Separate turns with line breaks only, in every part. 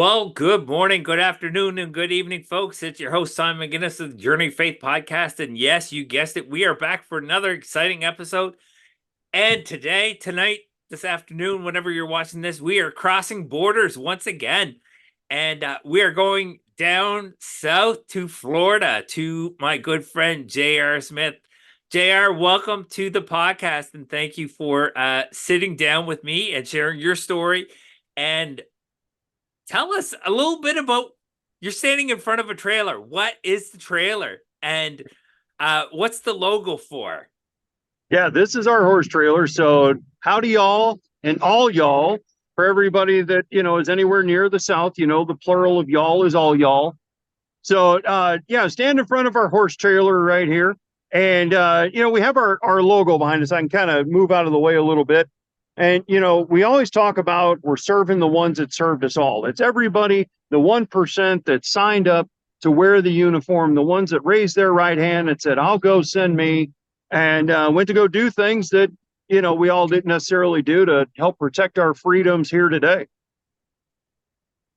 Well, good morning, good afternoon, and good evening, folks. It's your host, Simon McGinnis of the Journey of Faith podcast. And yes, you guessed it, we are back for another exciting episode. And tonight, this afternoon, whenever you're watching this, we are crossing borders once again. And we are going down south to Florida to my good friend, J.R. Smith. JR, welcome to the podcast. And thank you for sitting down with me and sharing your story. And tell us a little bit about you're standing in front of a trailer. What is the trailer? And what's the logo for?
Yeah, this is our horse trailer. So howdy y'all and all y'all. For everybody that is anywhere near the South, the plural of y'all is all y'all. So yeah, stand in front of our horse trailer right here. And we have our logo behind us. I can kind of move out of the way a little bit. And we always talk about we're serving the ones that served us all. It's everybody, the 1% that signed up to wear the uniform, the ones that raised their right hand and said, I'll go, send me, and went to go do things that we all didn't necessarily do to help protect our freedoms here today.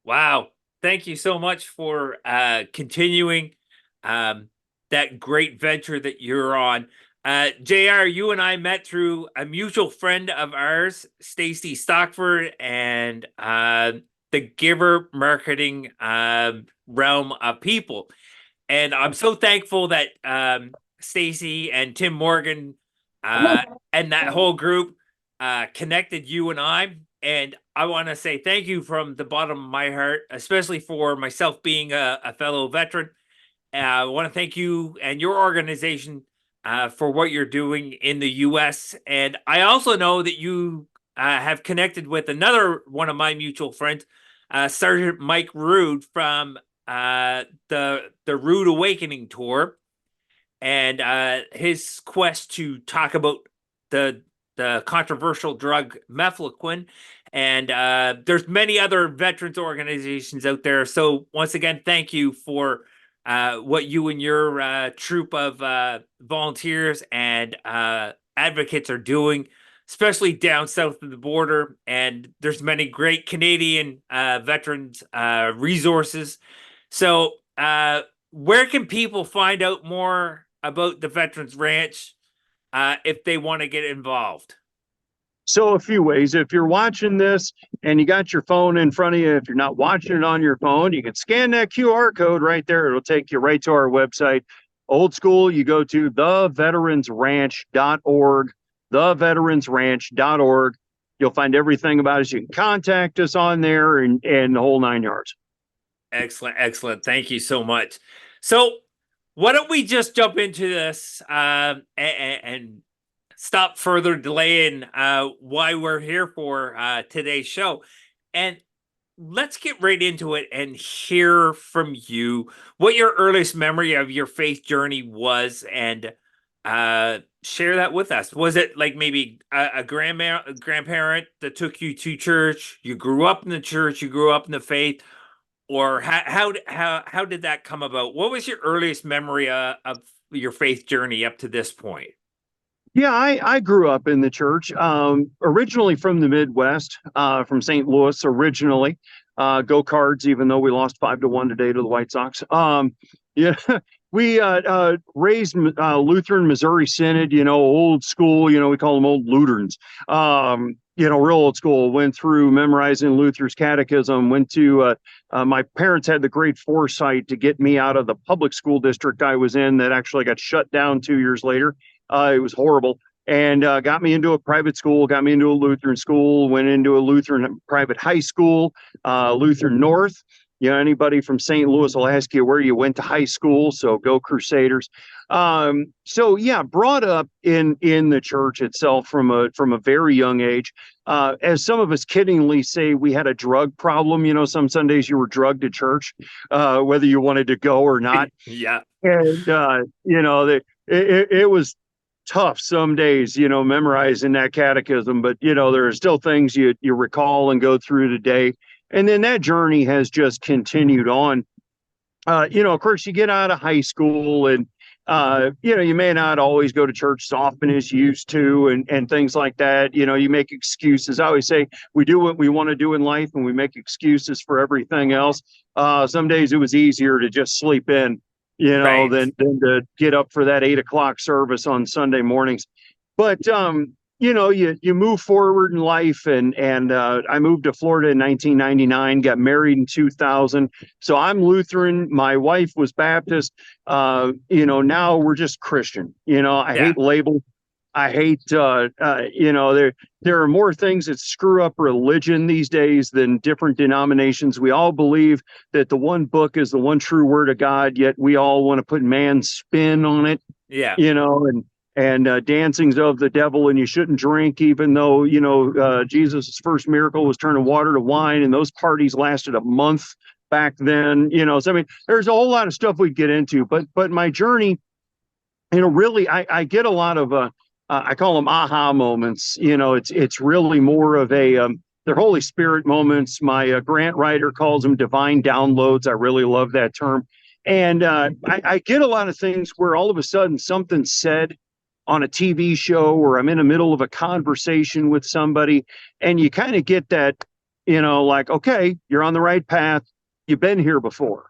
Wow. Thank you so much for continuing that great venture that you're on. JR, you and I met through a mutual friend of ours, Stacy Stockford, and the Giver marketing realm of people. And I'm so thankful that Stacy and Tim Morgan and that whole group connected you and I. And I want to say thank you from the bottom of my heart, especially for myself being a fellow veteran. I want to thank you and your organization for what you're doing in the U.S. And I also know that you have connected with another one of my mutual friends, Sergeant Mike Rude from the Rude Awakening tour, and his quest to talk about the controversial drug mefloquine. And there's many other veterans organizations out there. So once again, thank you for what you and your troop of volunteers and advocates are doing, especially down south of the border. And there's many great Canadian veterans resources. So where can people find out more about the Veterans Ranch if they want to get involved?
So a few ways. If you're watching this and you got your phone in front of you, if you're not watching it on your phone, you can scan that QR code right there. It'll take you right to our website. Old school, you go to theveteransranch.org, theveteransranch.org. You'll find everything about us. You can contact us on there and the whole 9 yards.
Excellent, excellent. Thank you so much. So why don't we just jump into this and stop further delaying why we're here for today's show. And let's get right into it and hear from you what your earliest memory of your faith journey was, and share that with us. Was it like maybe a grandparent that took you to church? You grew up in the church, you grew up in the faith, or how did that come about? What was your earliest memory of your faith journey up to this point?
Yeah, I grew up in the church, originally from the Midwest, from St. Louis originally. Go Cards, even though we lost 5-1 today to the White Sox. Yeah, we raised Lutheran Missouri Synod, old school, we call them old Lutherans. Real old school. Went through memorizing Luther's catechism, went to, my parents had the great foresight to get me out of the public school district I was in that actually got shut down 2 years later. It was horrible, and got me into a private school, got me into a Lutheran school, went into a Lutheran private high school, Lutheran North. Anybody from St. Louis will ask you where you went to high school, so go Crusaders. So yeah, brought up in the church itself from a very young age. As some of us kiddingly say, we had a drug problem. Some Sundays you were drugged to church, whether you wanted to go or not.
Yeah.
And it was tough some days, memorizing that catechism, but there are still things you recall and go through today. And then that journey has just continued on. Of course, you get out of high school and You may not always go to church as often as you used to, and things like that. You make excuses. I always say we do what we want to do in life, and we make excuses for everything else. Some days it was easier to just sleep in,
Right.
than to get up for that 8 o'clock service on Sunday mornings. But you move forward in life, and I moved to Florida in 1999, got married in 2000. So I'm Lutheran. My wife was Baptist. Now we're just Christian. I
Yeah.
hate labels. I hate, there are more things that screw up religion these days than different denominations. We all believe that the one book is the one true word of God, yet we all want to put man's spin on it,
Yeah.
and dancing's of the devil, and you shouldn't drink, even though Jesus' first miracle was turning water to wine, and those parties lasted a month back then. So I mean, there's a whole lot of stuff we get into, but my journey, really, I get a lot of I call them aha moments. It's really more of a they're Holy Spirit moments. My grant writer calls them divine downloads. I really love that term. And I get a lot of things where all of a sudden something's said on a TV show, or I'm in the middle of a conversation with somebody, and you kind of get that, like, okay, you're on the right path. You've been here before,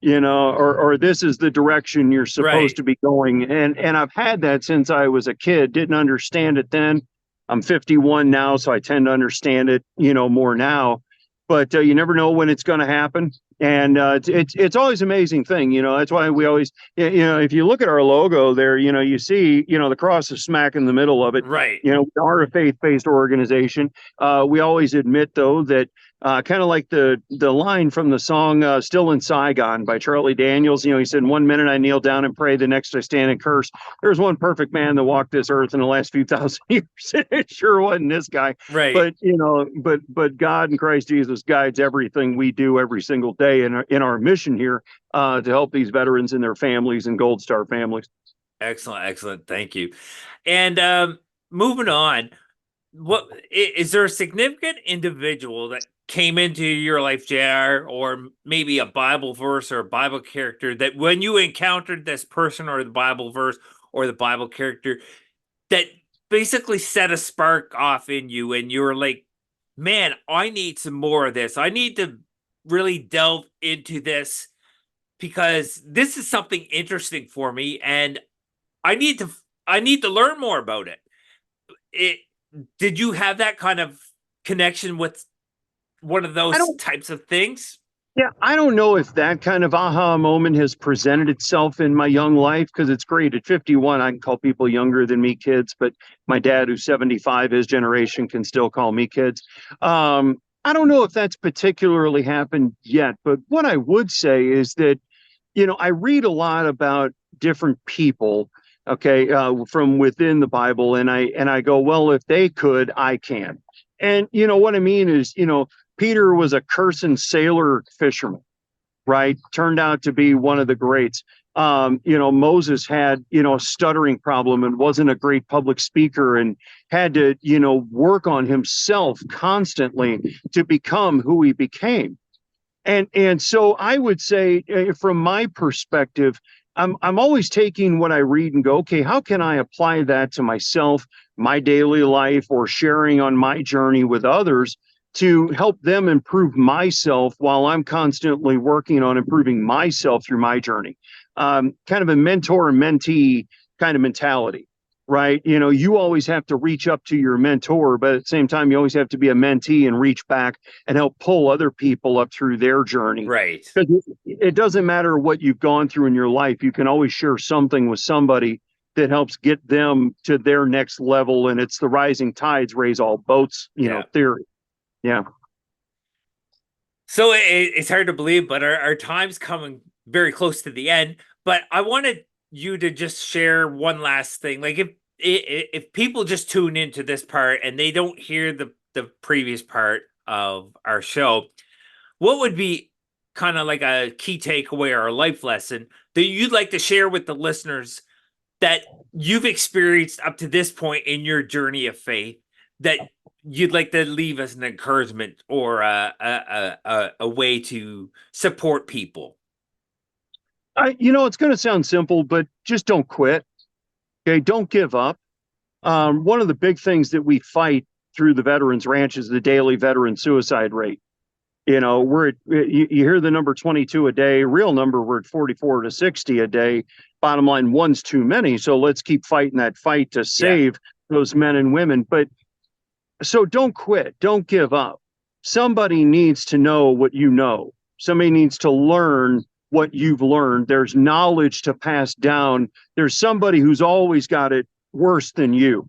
or this is the direction you're supposed
Right.
to be going. And I've had that since I was a kid. Didn't understand it then. I'm 51 now, so I tend to understand it, more now. But you never know when it's going to happen, and it's always an amazing thing. That's why we always, if you look at our logo there, you see, the cross is smack in the middle of it.
Right.
We are a faith-based organization. We always admit, though, that kind of like the line from the song "Still in Saigon" by Charlie Daniels. He said, "One minute I kneel down and pray, the next I stand and curse." There's one perfect man that walked this earth in the last few thousand years. It sure wasn't this guy.
Right.
But God and Christ Jesus guides everything we do every single day in our mission here to help these veterans and their families and Gold Star families.
Excellent. Excellent. Thank you. And moving on, is there a significant individual that came into your life, JR, or maybe a Bible verse or a Bible character that when you encountered this person or the Bible verse or the Bible character that basically set a spark off in you and you were like, man, I need some more of this. I need to really delve into this because this is something interesting for me and I need to I need to learn more about it. It did you have that kind of connection with one of
I
those
don't
types of things?
Yeah, I don't know if that kind of aha moment has presented itself in my young life, because it's great. At 51, I can call people younger than me kids, but my dad, who's 75, his generation, can still call me kids. I don't know if that's particularly happened yet, but what I would say is that, I read a lot about different people, okay, from within the Bible, and I go, well, if they could, I can. And what I mean is, Peter was a cursing sailor fisherman, right? Turned out to be one of the greats. Moses had, a stuttering problem and wasn't a great public speaker, and had to, work on himself constantly to become who he became. And so I would say, from my perspective, I'm always taking what I read and go, okay, how can I apply that to myself, my daily life, or sharing on my journey with others to help them improve myself while I'm constantly working on improving myself through my journey. Kind of a mentor and mentee kind of mentality, right? You always have to reach up to your mentor, but at the same time, you always have to be a mentee and reach back and help pull other people up through their journey.
Right.
Because it doesn't matter what you've gone through in your life, you can always share something with somebody that helps get them to their next level. And it's the rising tides raise all boats,
Yeah.
theory. Yeah.
So it's hard to believe, but our time's coming very close to the end. But I wanted you to just share one last thing. Like if people just tune into this part and they don't hear the previous part of our show, what would be kind of like a key takeaway or a life lesson that you'd like to share with the listeners that you've experienced up to this point in your journey of faith that you'd like to leave as an encouragement or a way to support people?
It's going to sound simple, but just don't quit. Okay. Don't give up. One of the big things that we fight through the Veterans Ranch is the daily veteran suicide rate. You hear the number 22 a day, real number, we're at 44 to 60 a day. Bottom line, one's too many. So let's keep fighting that fight to
Yeah.
save those men and women. But so don't quit. Don't give up. Somebody needs to know what you know. Somebody needs to learn what you've learned. There's knowledge to pass down. There's somebody who's always got it worse than you.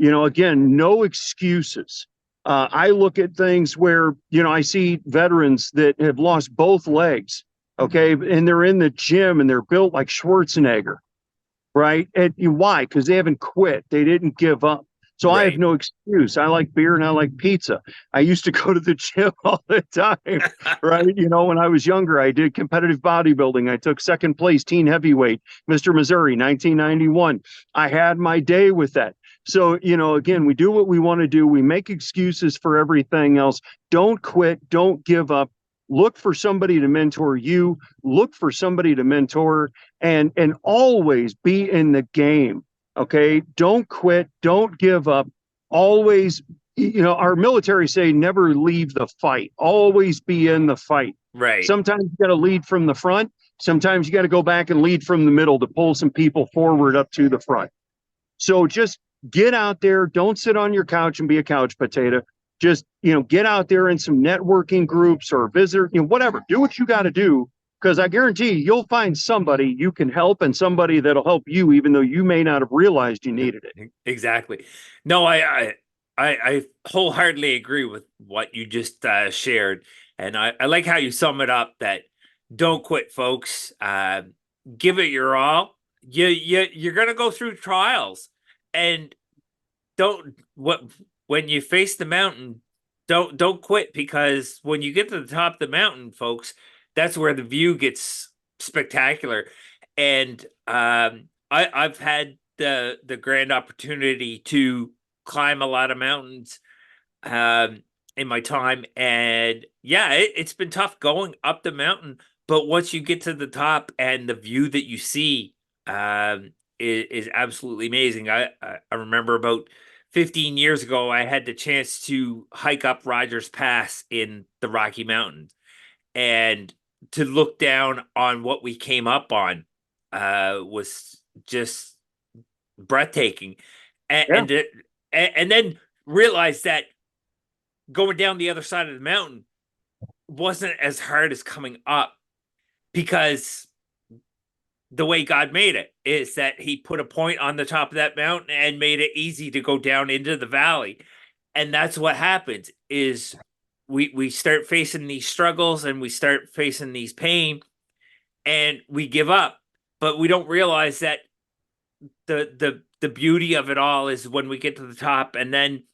Again, no excuses. I look at things where, I see veterans that have lost both legs, okay, and they're in the gym and they're built like Schwarzenegger, right? And why? Because they haven't quit. They didn't give up. So I have
Right.
no excuse. I like beer and I like pizza. I used to go to the gym all the time, right? When I was younger, I did competitive bodybuilding. I took second place teen heavyweight, Mr. Missouri, 1991. I had my day with that. So, again, we do what we want to do. We make excuses for everything else. Don't quit. Don't give up. Look for somebody to mentor you. Look for somebody to mentor and always be in the game. Okay. Don't quit. Don't give up. Always, our military say never leave the fight. Always be in the fight.
Right.
Sometimes you got to lead from the front. Sometimes you got to go back and lead from the middle to pull some people forward up to the front. So just get out there. Don't sit on your couch and be a couch potato. Just, get out there in some networking groups or visit, whatever. Do what you got to do, because I guarantee you'll find somebody you can help and somebody that'll help you, even though you may not have realized you needed it.
Exactly. No, I wholeheartedly agree with what you just shared, and I like how you sum it up. That don't quit, folks. Give it your all. You're gonna go through trials, and don't what when you face the mountain, don't quit, because when you get to the top of the mountain, folks, that's where the view gets spectacular. And I've had the grand opportunity to climb a lot of mountains in my time, and yeah, it's been tough going up the mountain. But once you get to the top and the view that you see is absolutely amazing. I remember about 15 years ago, I had the chance to hike up Rogers Pass in the Rocky Mountains, and to look down on what we came up on was just breathtaking. And
Yeah.
and, it, and then realize that going down the other side of the mountain wasn't as hard as coming up, because the way God made it is that he put a point on the top of that mountain and made it easy to go down into the valley. And that's what happens is we start facing these struggles and we start facing these pain, and we give up. But we don't realize that the beauty of it all is when we get to the top, and then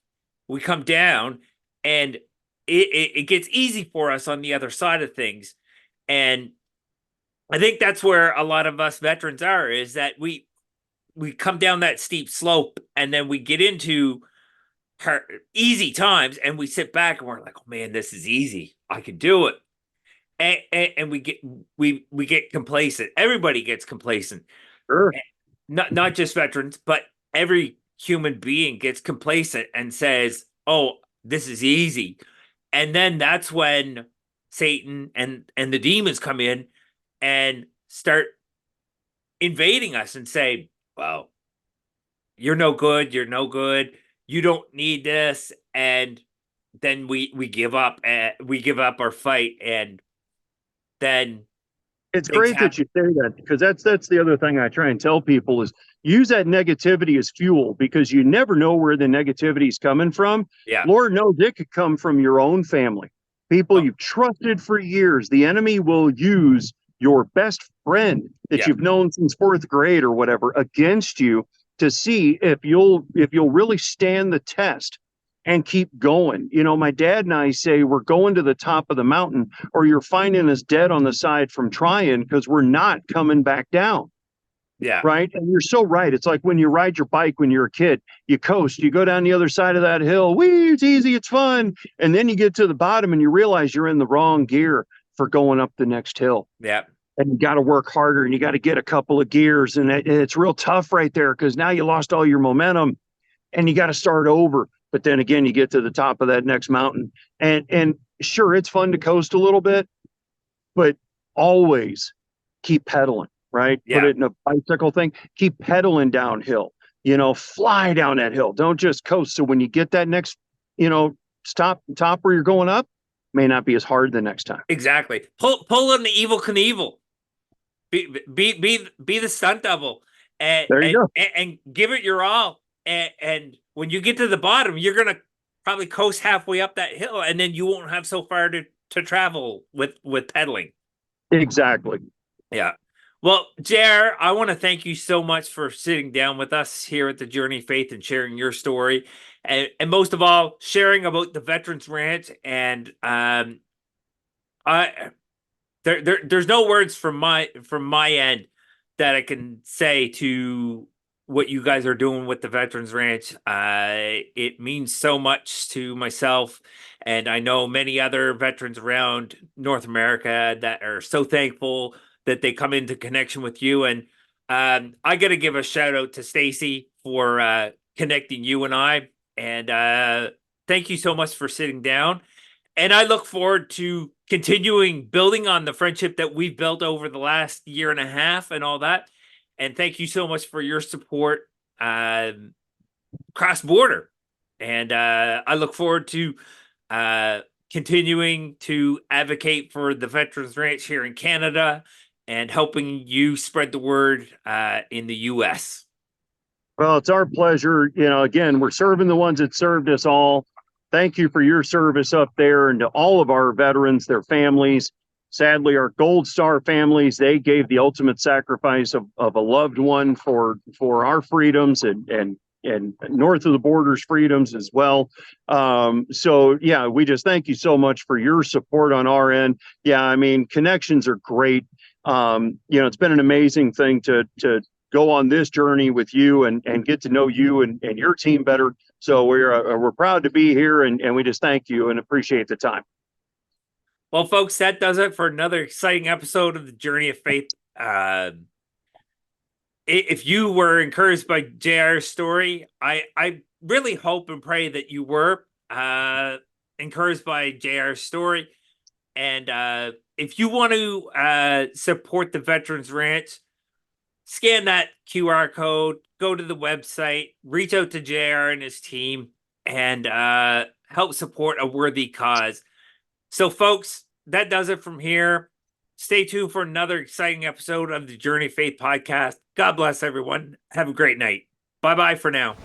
we come down, and it gets easy for us on the other side of things. And I think that's where a lot of us veterans are, is that we come down that steep slope, and then we get into easy times, and we sit back and we're like, oh man, this is easy, I can do it. And we get complacent. Everybody gets complacent.
Sure.
Not just veterans, but every human being gets complacent and says, oh, this is easy. And then that's when Satan and the demons come in and start invading us and say, well, you're no good, you don't need this. And then we give up, and we give up our fight, and then
It's
things
great that
happen.
you say that, because that's the other thing I try and tell people is use that negativity as fuel, because you never know where the negativity is coming from.
Yeah.
Lord knows it could come from your own family, people
Oh,
you've trusted for years. The enemy will use your best friend that
yeah.
you've known since fourth grade or whatever against you, to see if you'll really stand the test and keep going. My dad and I say we're going to the top of the mountain, or you're finding us dead on the side from trying, because we're not coming back down.
Yeah.
Right. And you're so right. It's like when you ride your bike when you're a kid, you coast, you go down the other side of that hill. Wee, it's easy, it's fun. And then you get to the bottom and you realize you're in the wrong gear for going up the next hill.
Yeah.
and you got to work harder and you got to get a couple of gears. And it's real tough right there because now you lost all your momentum and you got to start over. But then again, you get to the top of that next mountain and sure, it's fun to coast a little bit, but always keep pedaling, right?
Yeah.
Put it in a bicycle thing, keep pedaling downhill, fly down that hill. Don't just coast. So when you get that next, top where you're going up, may not be as hard the next time.
Exactly. Pull on the Evel Knievel. Be the stunt double.
There you go.
And give it your all. And when you get to the bottom, you're gonna probably coast halfway up that hill, and then you won't have so far to travel with pedaling.
Exactly.
Yeah. Well, JR, I want to thank you so much for sitting down with us here at the Journey of Faith and sharing your story, and most of all, sharing about the Veterans Ranch. And there's no words from my end that I can say to what you guys are doing with the Veterans Ranch. It means so much to myself, and I know many other veterans around North America that are so thankful that they come into connection with you. And I got to give a shout out to Stacy for connecting you and I. And thank you so much for sitting down. And I look forward to continuing building on the friendship that we've built over the last year and a half and all that. And thank you so much for your support cross border. And I look forward to continuing to advocate for the Veterans Ranch here in Canada and helping you spread the word in the U.S.
Well, it's our pleasure. Again, we're serving the ones that served us all. Thank you for your service up there, and to all of our veterans, their families. Sadly, our Gold Star families, they gave the ultimate sacrifice of a loved one for our freedoms and north of the borders freedoms as well. So yeah, we just thank you so much for your support on our end. Yeah, I mean, connections are great. It's been an amazing thing to go on this journey with you and get to know you and your team better. So we're proud to be here, and we just thank you and appreciate the time.
Well, folks, that does it for another exciting episode of the Journey of Faith. If you were encouraged by JR's story, I really hope and pray that you were encouraged by JR's story. And if you want to support the Veterans Ranch, scan that QR code, go to the website, reach out to JR and his team, and help support a worthy cause. So, folks, that does it from here. Stay tuned for another exciting episode of the Journey of Faith podcast. God bless everyone. Have a great night. Bye-bye for now.